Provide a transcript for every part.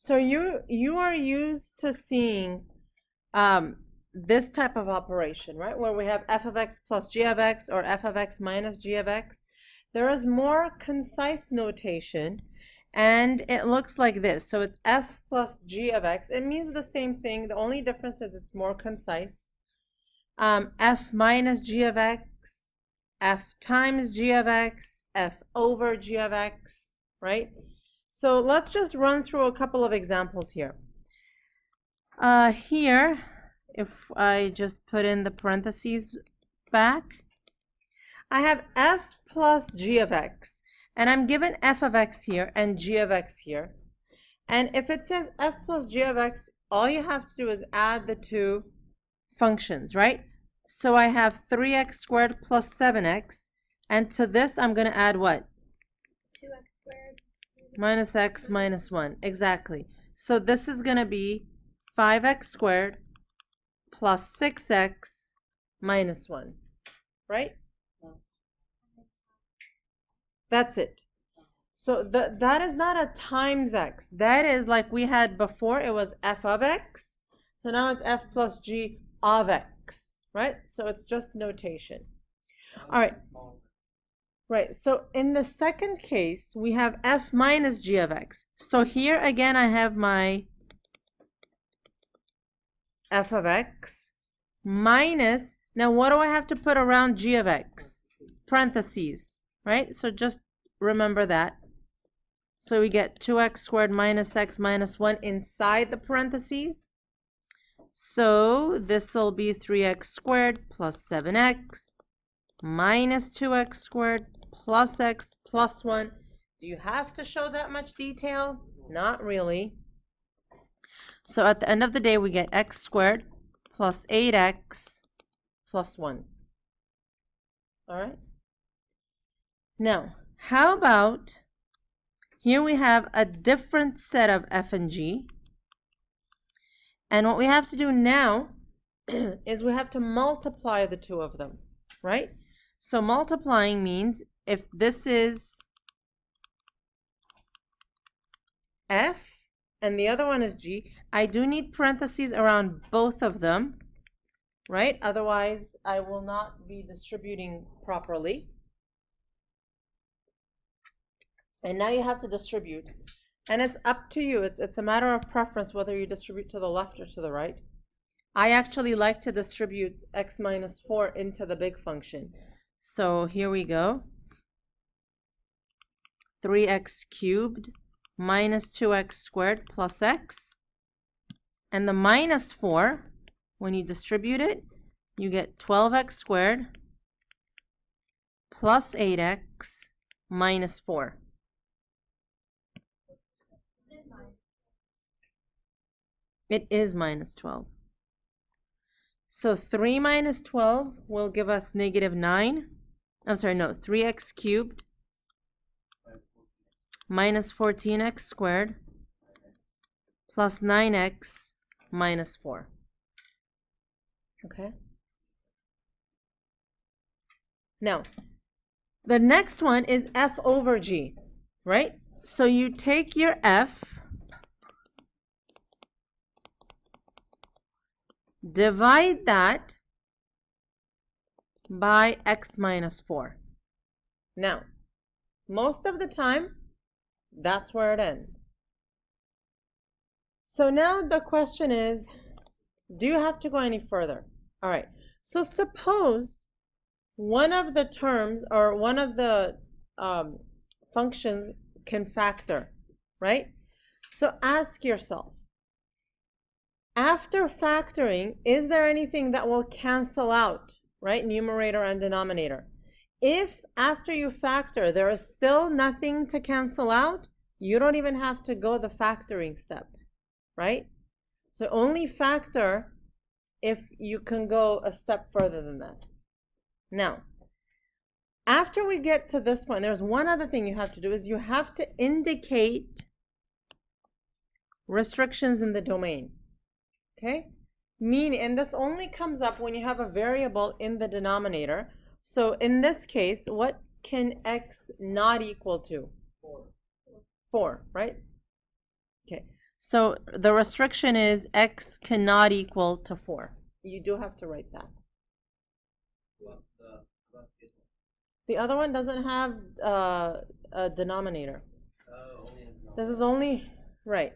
So you are used to seeing this type of operation, right? Where we have f of x plus g of x or f of x minus g of x. There is more concise notation, and it looks like this. So it's f plus g of x. It means the same thing. The only difference is it's more concise. F minus g of x, f times g of x, f over g of x, right? So let's just run through a couple of examples here. Here, if I just put in the parentheses back, I have f plus g of x, and I'm given f of x here and g of x here. And if it says f plus g of x, all you have to do is add the two functions, right? So I have 3x squared plus 7x, and to this I'm going to add what? 2x squared. Minus x minus 1, exactly. So this is going to be 5x squared plus 6x minus 1, right? That's it. So that is not a times x. That is like we had before, it was f of x. So now it's f plus g of x, right? So it's just notation. All right. Right, so in the second case, we have f minus g of x. So here again, I have my f of x minus, now what do I have to put around g of x? Parentheses, right? So just remember that. So we get 2x squared minus x minus 1 inside the parentheses. So this will be 3x squared plus 7x minus 2x squared plus x plus 1. Do you have to show that much detail? Not really. So at the end of the day, we get x squared plus 8x plus 1. All right? Now, how about here we have a different set of f and g. And what we have to do now is we have to multiply the two of them, right? So multiplying means if this is f and the other one is g, I do need parentheses around both of them, right? Otherwise, I will not be distributing properly. And now you have to distribute. And it's up to you. It's a matter of preference whether you distribute to the left or to the right. I actually like to distribute x minus 4 into the big function. So here we go. 3x cubed minus 2x squared plus x. And the minus 4, when you distribute it, you get 12x squared plus 8x minus 4. It is minus 12. So 3 minus 12 will give us negative 9. I'm sorry, no, 3x cubed minus 14x squared plus 9x minus 4. Okay? Now, the next one is f over g, right? So you take your f, divide that by x minus 4. Now, most of the time, that's where it ends. So now the question is, do you have to go any further? All right, so suppose one of the terms or one of the functions can factor, right? So ask yourself, after factoring, is there anything that will cancel out, right? Numerator and denominator. If after you factor, there is still nothing to cancel out, you don't even have to go the factoring step, right? So only factor if you can go a step further than that. Now, after we get to this point, there's one other thing you have to do is you have to indicate restrictions in the domain. Okay? Meaning, and this only comes up when you have a variable in the denominator. So in this case, what can x not equal to? 4, right? Okay. So the restriction is x cannot equal to 4. You do have to write that. The other one doesn't have a denominator. This is only, right.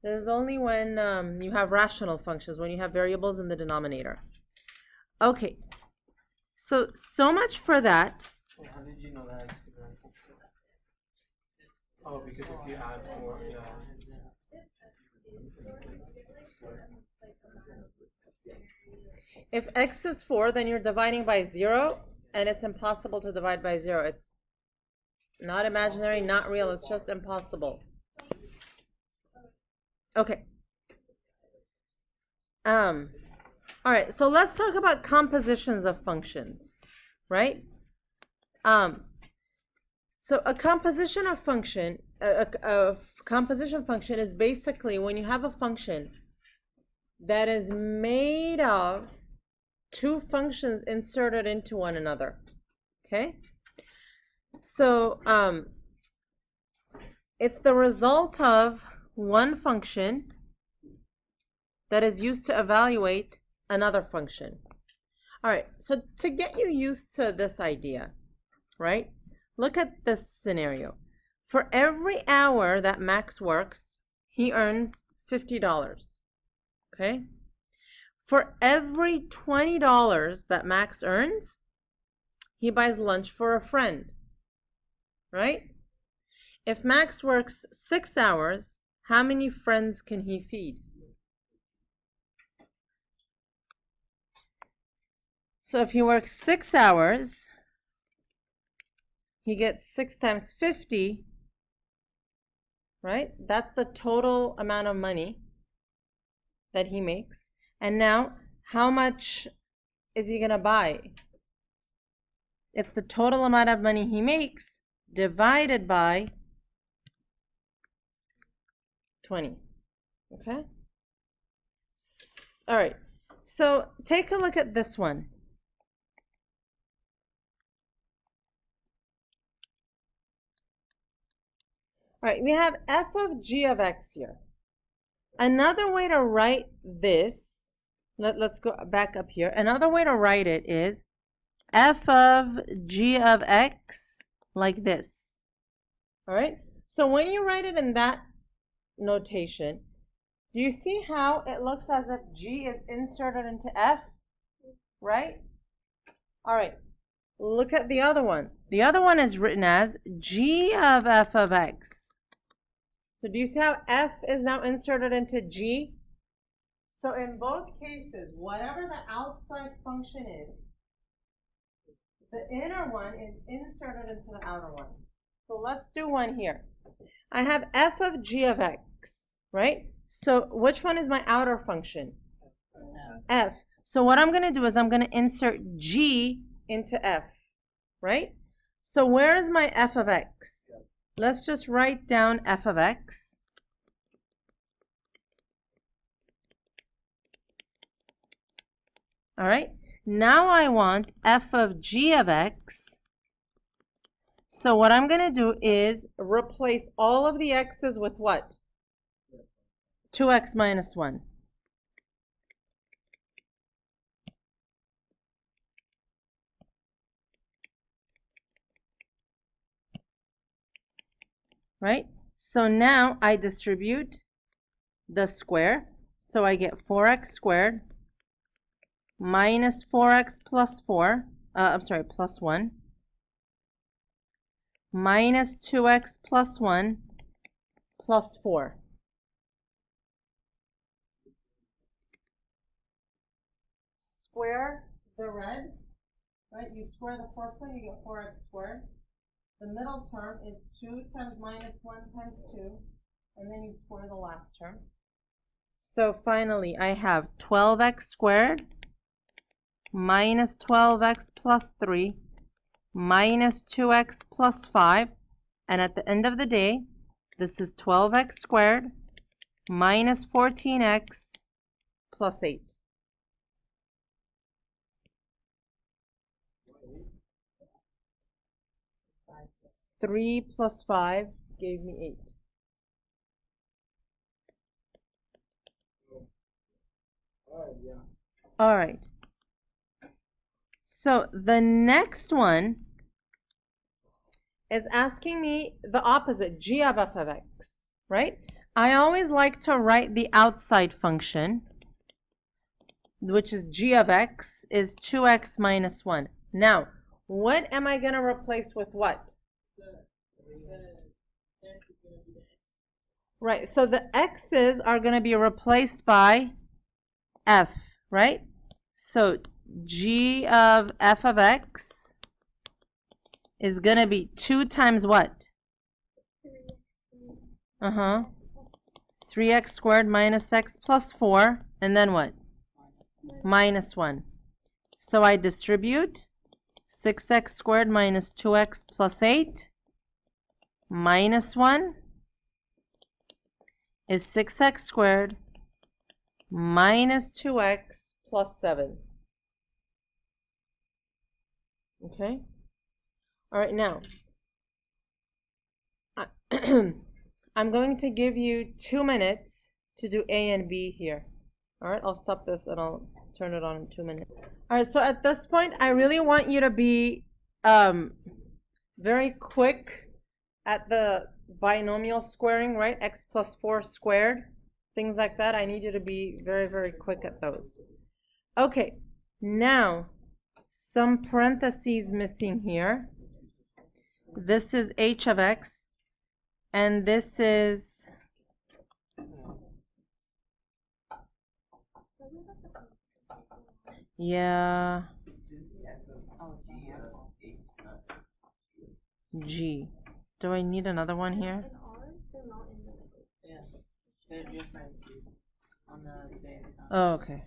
This is only when you have rational functions, when you have variables in the denominator. Okay. So much for that. How did you know that? Oh, because if you add 4, yeah. If x is 4, then you're dividing by 0, and it's impossible to divide by 0. It's not imaginary, not real, it's just impossible. Okay. All right, so let's talk about compositions of functions, right? So a composition of function, a composition function is basically when you have a function that is made of two functions inserted into one another, okay? So it's the result of one function that is used to evaluate another function. All right, so to get you used to this idea, right? Look at this scenario. For every hour that Max works, he earns $50, okay? For every $20 that Max earns, he buys lunch for a friend, right? If Max works 6 hours, how many friends can he feed? So if he works 6 hours, he gets 6 times 50, right? That's the total amount of money that he makes. And now, how much is he going to buy? It's the total amount of money he makes divided by 20. Okay? All right. So take a look at this one. All right, we have f of g of x here. Another way to write this, let's go back up here. Another way to write it is f of g of x like this. All right, so when you write it in that notation, do you see how it looks as if g is inserted into f, right? All right, look at the other one. The other one is written as g of f of x. So do you see how f is now inserted into g? So in both cases, whatever the outside function is, the inner one is inserted into the outer one. So let's do one here. I have f of g of x, right? So which one is my outer function? F. So what I'm going to do is I'm going to insert g into f, right? So where is my f of x? Let's just write down f of x. All right. Now I want f of g of x. So what I'm going to do is replace all of the x's with what? 2x minus 1. Right? So now I distribute the square. So I get 4x squared minus 4x plus 4. Plus 1. Minus 2x plus 1 plus 4. Square the red, right? You square the first one, you get 4x squared. The middle term is 2 times minus 1 times 2, and then you square the last term. So finally, I have 12x squared minus 12x plus 3 minus 2x plus 5, and at the end of the day, this is 12x squared minus 14x plus 8. Three plus 5 gave me 8. All right. So the next one is asking me the opposite, g of f of x, right? I always like to write the outside function, which is g of x is 2x minus 1. Now, what am I going to replace with what? Right, so the x's are going to be replaced by f, right? So g of f of x is going to be 2 times what? 3x squared minus x plus 4, and then what? Minus 1. So I distribute 6x squared minus 2x plus 8 minus 1 is 6x squared minus 2x plus 7. Okay? All right, now, I'm going to give you 2 minutes to do A and B here. All right, I'll stop this and I'll turn it on in 2 minutes. All right, so at this point, I really want you to be very quick at the binomial squaring, right? X plus 4 squared, things like that. I need you to be very, very quick at those. Okay, now, some parentheses missing here. This is h of x, and this is g. Do I need another one here? In ours, they're not in the middle. Yeah. They're just parentheses on the day. Oh, okay.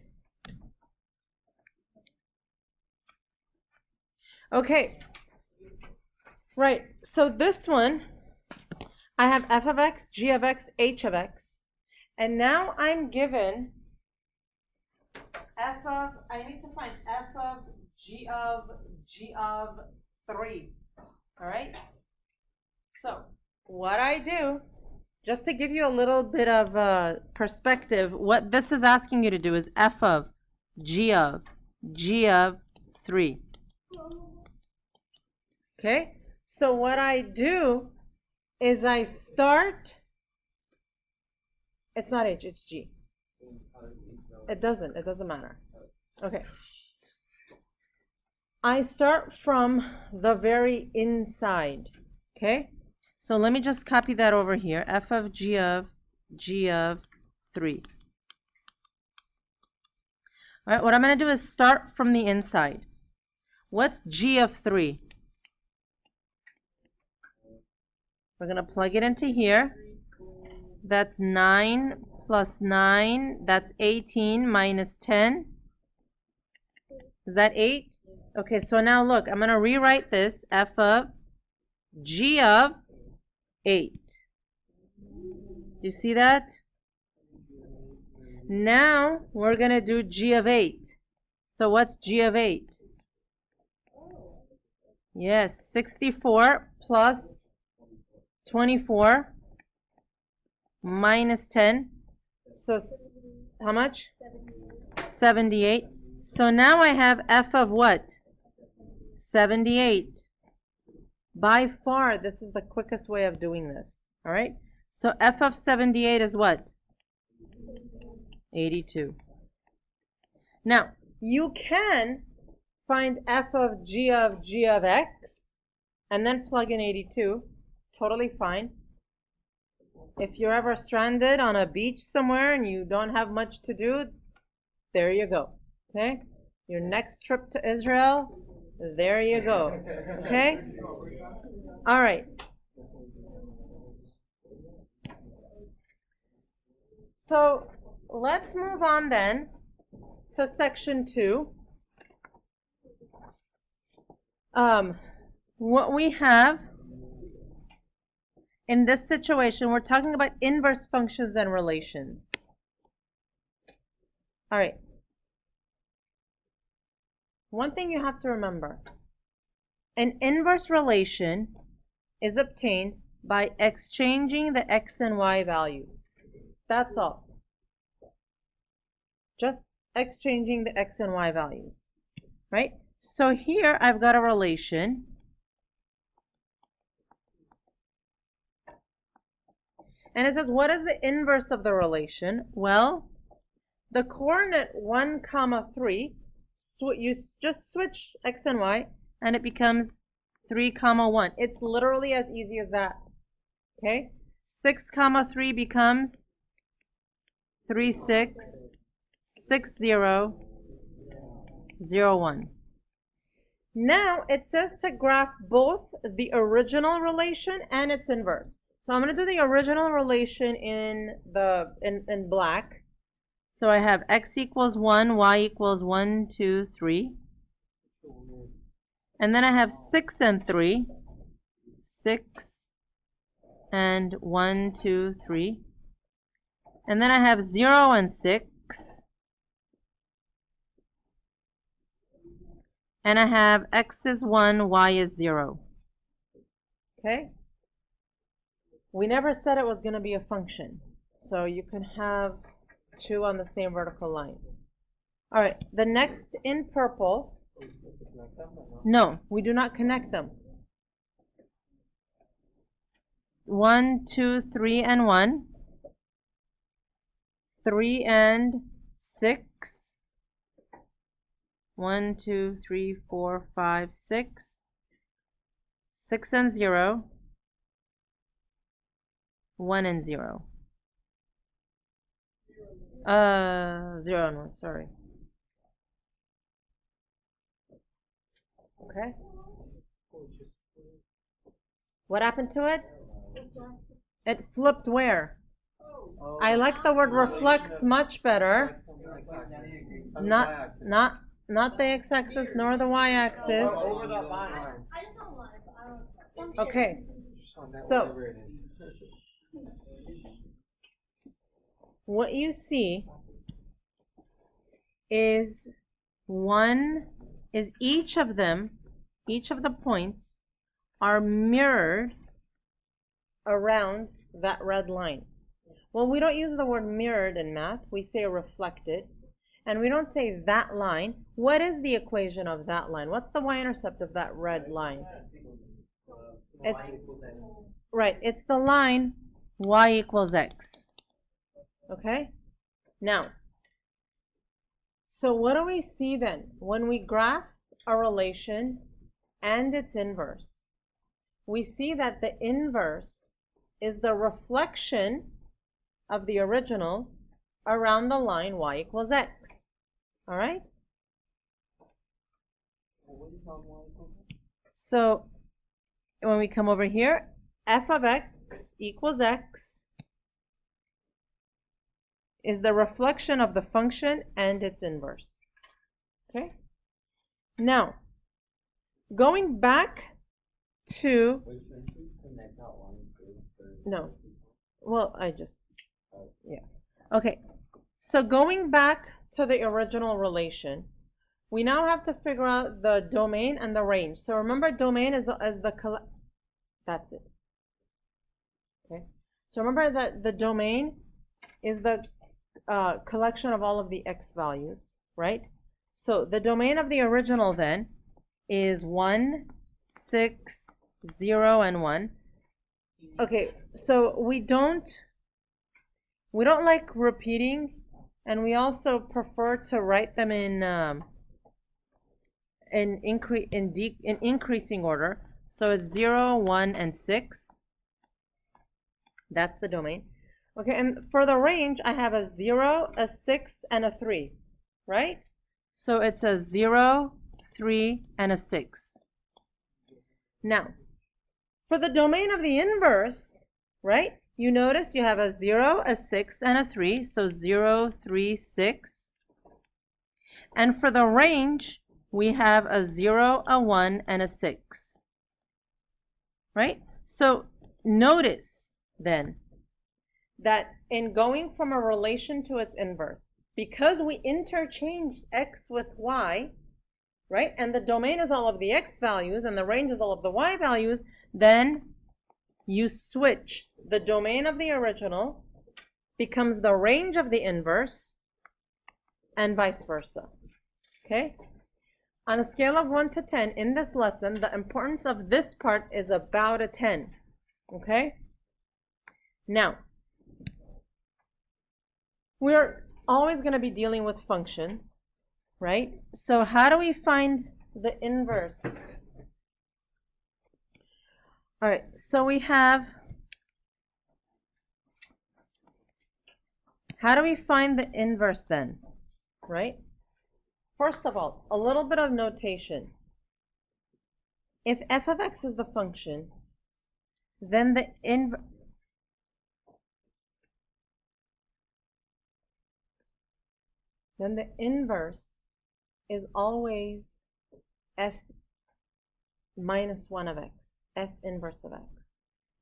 Okay. Right, so this one, I have f of x, g of x, h of x, and now I'm given I need to find f of g of 3, all right? So, what I do, just to give you a little bit of perspective, what this is asking you to do is f of g of 3. Okay? So what I do is I start, it's not h, it's g. It doesn't matter. Okay. I start from the very inside, okay? So let me just copy that over here, f of g of 3. All right, what I'm going to do is start from the inside. What's g of 3? We're going to plug it into here. That's 9 plus 9. That's 18 minus 10. Is that 8? Okay, so now look, I'm going to rewrite this. F of g of 8. Do you see that? Now we're going to do g of 8. So what's g of 8? Yes, 64 plus 24 minus 10. So how much? 78. So now I have f of what? 78. By far, this is the quickest way of doing this. All right? So f of 78 is what? 82. Now, you can find f of g of x and then plug in 82. Totally fine. If you're ever stranded on a beach somewhere and you don't have much to do, there you go. Okay? Your next trip to Israel, there you go. Okay? All right. So let's move on then to section 2. What we have in this situation, we're talking about inverse functions and relations. All right. One thing you have to remember, an inverse relation is obtained by exchanging the x and y values. That's all. Just exchanging the x and y values, right? So here I've got a relation. And it says, what is the inverse of the relation? Well, the coordinate 1, 3, you just switch x and y, and it becomes 3, 1. It's literally as easy as that, okay? 6, 3 becomes 3, 6, 6, 0, 0, 1. Now, it says to graph both the original relation and its inverse. So I'm going to do the original relation in black. So I have x equals 1, y equals 1, 2, 3. And then I have 6 and 3. 6 and 1, 2, 3. And then I have 0 and 6. And I have x is 1, y is 0. Okay? We never said it was going to be a function. So you can have two on the same vertical line. All right, the next in purple. No, we do not connect them. 1, 2, 3, and 1. 3 and 6. 1, 2, 3, 4, 5, 6. 6 and 0. 1 and 0. 0 and 1, sorry. Okay. What happened to it? It flipped where? I like the word reflects much better. Not the x-axis nor the y-axis. I just don't want it. I don't. Okay. So what you see is each of the points are mirrored around that red line. Well, we don't use the word mirrored in math. We say reflected. And we don't say that line. What is the equation of that line? What's the y-intercept of that red line? It's right. It's the line y equals x. Okay? Now, so what do we see then? When we graph a relation and its inverse, we see that the inverse is the reflection of the original around the line y equals x. All right? So when we come over here, f of x equals x is the reflection of the function and its inverse. Okay? Now, going back to, no, well, yeah. Okay, so going back to the original relation, we now have to figure out the domain and the range. So remember, domain is that's it. Okay, so remember that the domain is the collection of all of the x values, right? So the domain of the original then is 1, 6, 0, and 1. Okay, so we don't like repeating, and we also prefer to write them in increasing order. So it's 0, 1, and 6. That's the domain. Okay, and for the range, I have a 0, a 6, and a 3, right? So it's a 0, 3, and a 6. Now, for the domain of the inverse, right? You notice you have a 0, a 6, and a 3. So 0, 3, 6. And for the range, we have a 0, a 1, and a 6. Right? So notice then that in going from a relation to its inverse, because we interchanged x with y, right? And the domain is all of the x values and the range is all of the y values, then you switch. The domain of the original becomes the range of the inverse, and vice versa. Okay? On a scale of 1 to 10, in this lesson, the importance of this part is about a 10. Okay? Now, we're always going to be dealing with functions, right? So how do we find the inverse? All right, so we have, how do we find the inverse then, right? First of all, a little bit of notation. If f of x is the function, then the inverse is always f minus 1 of x, f inverse of x.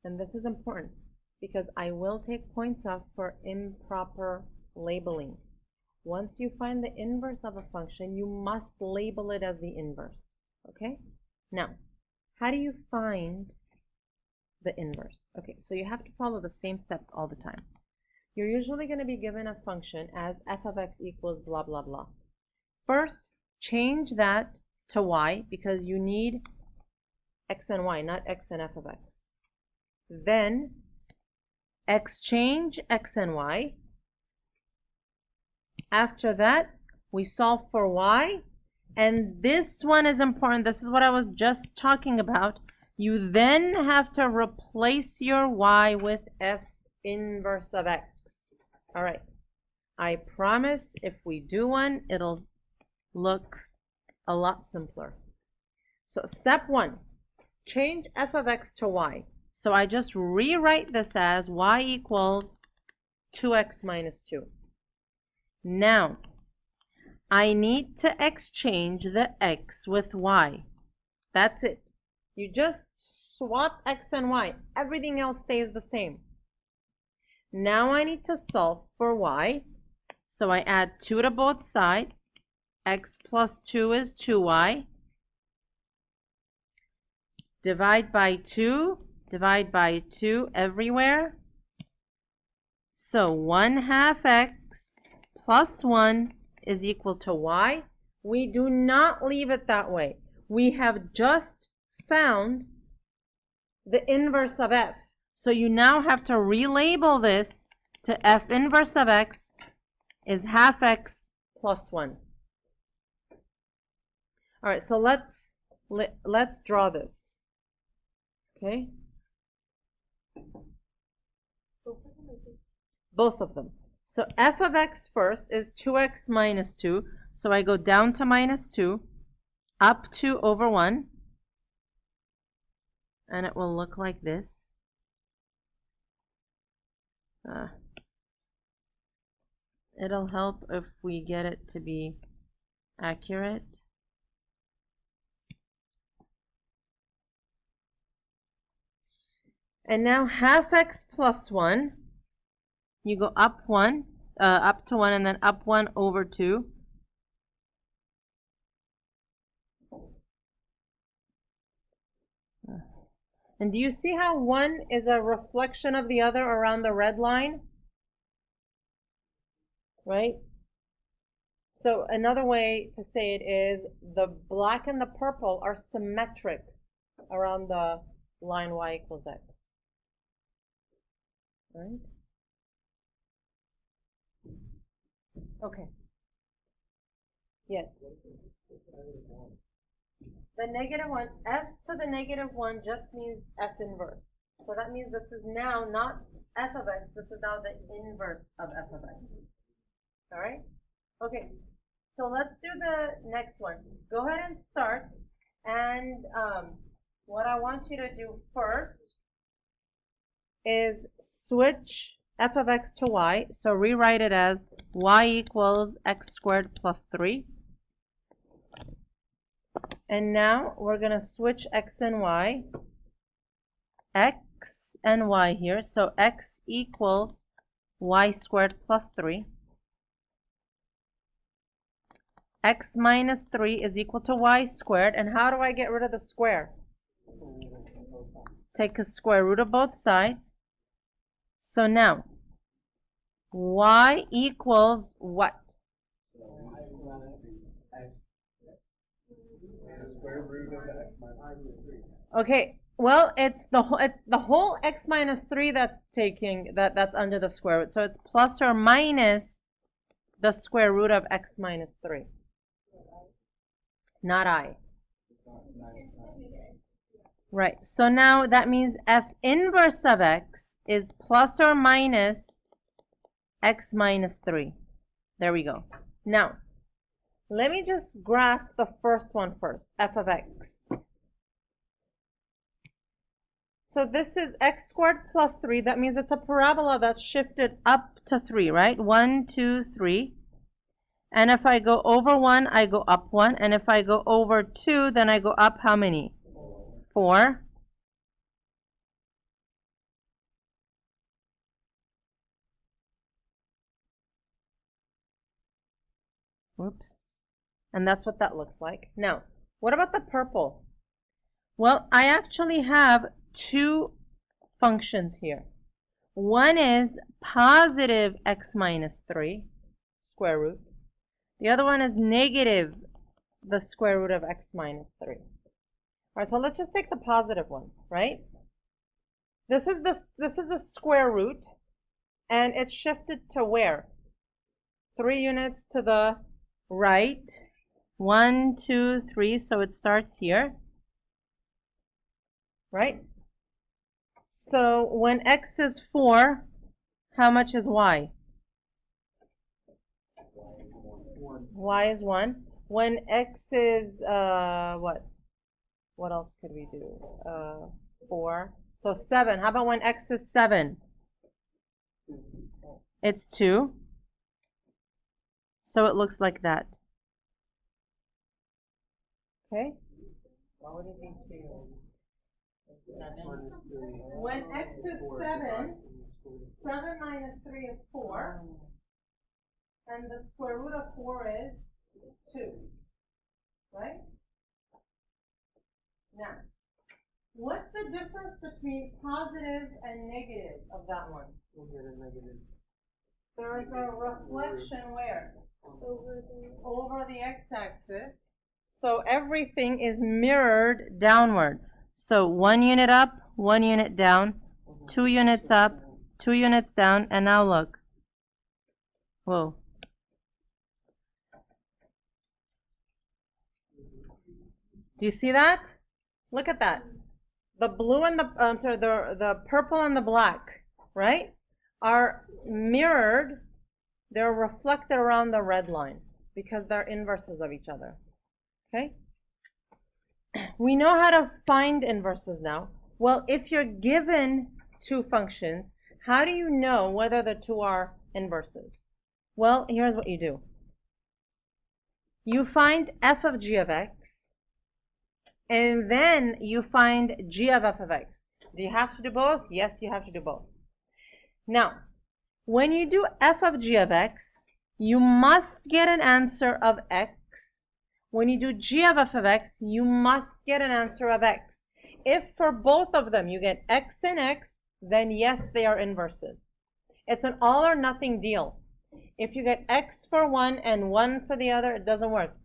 And this is important because I will take points off for improper labeling. Once you find the inverse of a function, you must label it as the inverse, okay? Now, how do you find the inverse? Okay, so you have to follow the same steps all the time. You're usually going to be given a function as f of x equals blah, blah, blah. First, change that to y because you need x and y, not x and f of x. Then, exchange x and y. After that, we solve for y. And this one is important. This is what I was just talking about. You then have to replace your y with f inverse of x. All right. I promise if we do one, it'll look a lot simpler. So step 1, change f of x to y. So I just rewrite this as y equals 2x minus 2. Now, I need to exchange the x with y. That's it. You just swap x and y. Everything else stays the same. Now I need to solve for y. So I add 2 to both sides. X plus 2 is 2y. Divide by 2. Divide by 2 everywhere. So 1/2 x plus 1 is equal to y. We do not leave it that way. We have just found the inverse of f. So you now have to relabel this to f inverse of x is 1/2 x plus 1. All right, so let's draw this. Okay? Both of them. So f of x first is 2x minus 2. So I go down to minus 2, up 2 over 1. And it will look like this. It'll help if we get it to be accurate. And now 1/2 x plus 1. You go up 1, up to 1, and then up 1 over 2. And do you see how one is a reflection of the other around the red line? Right? So another way to say it is the black and the purple are symmetric around the line y equals x. Right? Okay. Yes. The -1, f to the -1 just means f inverse. So that means this is now not f of x, this is now the inverse of f of x. All right? Okay, so let's do the next one. Go ahead and start. And what I want you to do first is switch f of x to y. So rewrite it as y equals x squared plus 3. And now we're going to switch x and y. X and y here. So x equals y squared plus 3. X minus 3 is equal to y squared. And how do I get rid of the square? Take a square root of both sides. So now, y equals what? Okay, well, it's the whole x minus 3 that's that's under the square root. So it's plus or minus the square root of x minus 3. Not I. Right, so now that means f inverse of x is plus or minus x minus 3. There we go. Now, let me just graph the first one first, f of x. So this is x squared plus 3. That means it's a parabola that's shifted up to 3, right? 1, 2, 3. And if I go over 1, I go up 1. And if I go over 2, then I go up how many? 4. Whoops. And that's what that looks like. Now, what about the purple? Well, I actually have two functions here. One is positive x minus 3, square root. The other one is negative the square root of x minus 3. All right, so let's just take the positive one, right? This is a square root, and it's shifted to where? 3 units to the right. 1, 2, 3, so it starts here, right? So when x is 4, how much is y? Y is 1. When x is, what? What else could we do? 4. So 7. How about when x is 7? It's 2. So it looks like that. Okay? Why would it be 2? 7? When x is 7, 7 minus 3 is 4. And the square root of 4 is 2. Right? Now, what's the difference between positive and negative of that one? There is a reflection where? Over the x-axis. So everything is mirrored downward. So 1 unit up, 1 unit down, 2 units up, 2 units down, and now look. Whoa. Do you see that? Look at that. The blue and the purple and the black, right, are mirrored. They're reflected around the red line because they're inverses of each other. Okay? We know how to find inverses now. Well, if you're given two functions, how do you know whether the two are inverses? Well, here's what you do. You find f of g of x, and then you find g of f of x. Do you have to do both? Yes, you have to do both. Now, when you do f of g of x, you must get an answer of x. When you do g of f of x, you must get an answer of x. If for both of them you get x and x, then yes, they are inverses. It's an all or nothing deal. If you get x for one and 1 for the other, it doesn't work.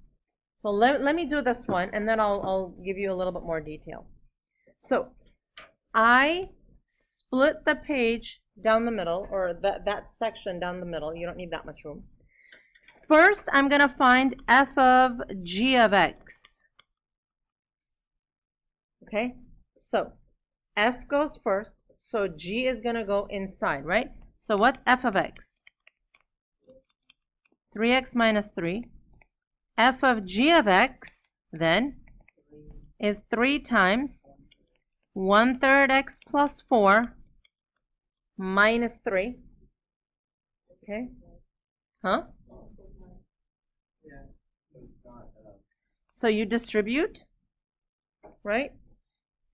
So let me do this one, and then I'll give you a little bit more detail. So I split the page down the middle, or that section down the middle. You don't need that much room. First, I'm going to find f of g of x. Okay? So f goes first, so g is going to go inside, right? So what's f of x? 3x minus 3. F of g of x, then, is 3 times 1/3 x plus 4 minus 3. Okay? Huh? So you distribute, right?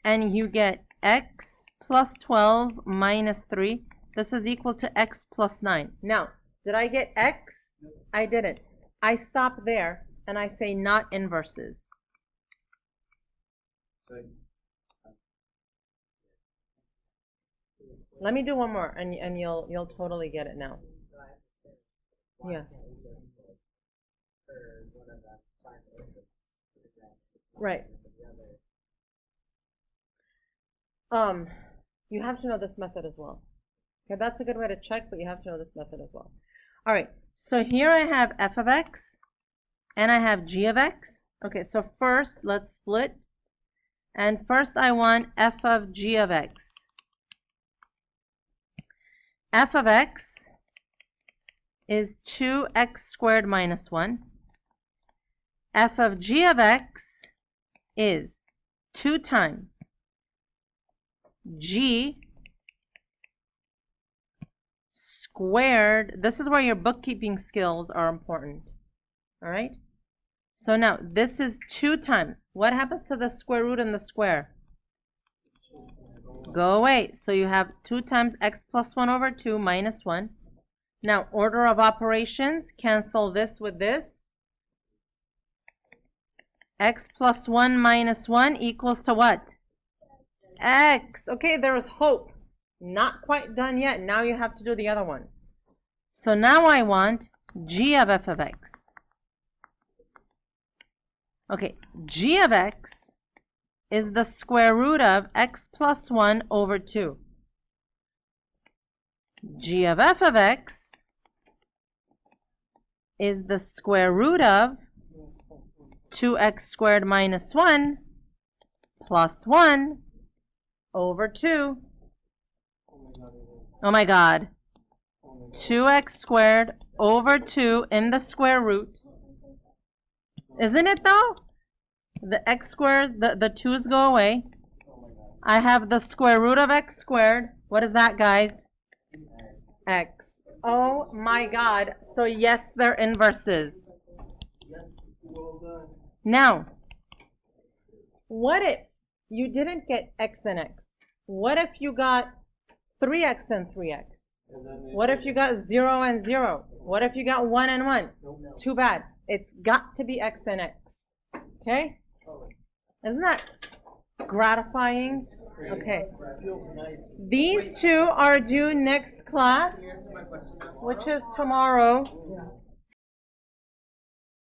And you get x plus 12 minus 3. This is equal to x plus 9. Now, did I get x? I didn't. I stop there. And I say not inverses. Let me do one more, and you'll totally get it now. Yeah. Right. You have to know this method as well. Okay, that's a good way to check, but you have to know this method as well. All right, so here I have f of x and I have g of x. Okay, so first let's split. And first I want f of g of x. F of x is 2x squared minus 1. F of g of x is 2 times g squared. This is where your bookkeeping skills are important. All right? So now this is 2 times. What happens to the square root in the square? Go away. So you have 2 times x plus 1 over 2 minus 1. Now, order of operations, cancel this with this. X plus 1 minus 1 equals to what? X. Okay, there's hope. Not quite done yet. Now you have to do the other one. So now I want g of f of x. Okay, g of x is the square root of x plus 1 over 2. G of f of x is the square root of 2x squared minus 1 plus 1 over 2. Oh my God. 2x squared over 2 in the square root. Isn't it though? The x squares, the 2's go away. I have the square root of x squared. What is that, guys? X. Oh my God. So yes, they're inverses. Now, what if you didn't get x and x? What if you got 3x and 3x? What if you got 0 and 0? What if you got 1 and 1? Too bad. It's got to be x and x. Okay? Isn't that gratifying? Okay. These two are due next class, which is tomorrow.